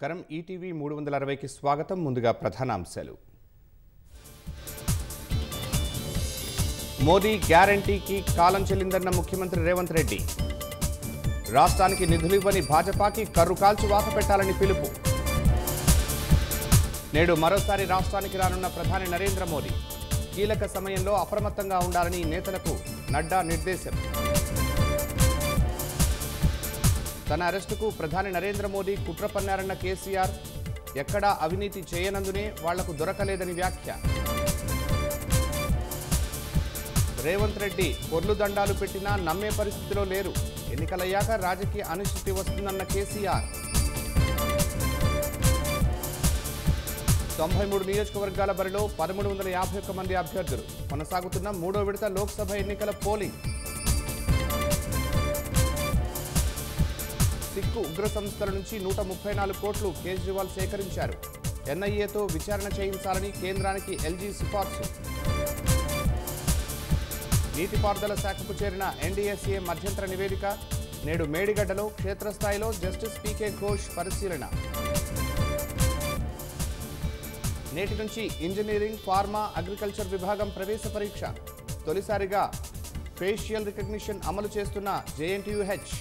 నమస్కారం ఈటీవీ 360కి స్వాగతం. ముందుగా ప్రధానాంశాలు. మోదీ గ్యారంటీకి కాలం చెల్లిందన్న ముఖ్యమంత్రి రేవంత్ రెడ్డి. రాష్ట్రానికి నిధులు ఇవ్వని భాజపాకి కర్రు కాల్చి వాత పెట్టాలని పిలుపు. నేడు మరోసారి రాష్ట్రానికి రానున్న ప్రధాని నరేంద్ర మోదీ. కీలక సమయంలో అప్రమత్తంగా ఉండాలని నేతలకు నడ్డా నిర్దేశం. తన అరెస్టుకు ప్రధాని నరేంద్ర మోదీ కుట్ర పన్నారన్న కేసీఆర్. ఎక్కడా అవినీతి చేయనందునే వాళ్లకు దొరకలేదని వ్యాఖ్య. రేవంత్ రెడ్డి పొర్లు దండాలు పెట్టినా నమ్మే పరిస్థితిలో లేరు. ఎన్నికలయ్యాక రాజకీయ అనిశ్చితి వస్తుందన్న కేసీఆర్. 93 నియోజకవర్గాల బరిలో 1351 మంది అభ్యర్థులు. కొనసాగుతున్న 3వ విడత లోక్సభ ఎన్నికల పోలింగ్. సిక్కు ఉగ్ర సంస్థల నుంచి 134 కోట్లు కేజ్రీవాల్ సేకరించారు. ఎన్ఐఏతో విచారణ చేయించాలని కేంద్రానికి ఎల్జీ సిఫార్సు. నీటిపారుదల శాఖకు చేరిన ఎన్డీఎస్ఏ మధ్యంతర నివేదిక. నేడు మేడిగడ్డలో క్షేత్రస్థాయిలో జస్టిస్ పీకే ఘోష్ పరిశీలన. నేటి నుంచి ఇంజనీరింగ్, ఫార్మా, అగ్రికల్చర్ విభాగం ప్రవేశ పరీక్ష. తొలిసారిగా ఫేషియల్ రికగ్నిషన్ అమలు చేస్తున్న జేఎన్టీయూహెచ్.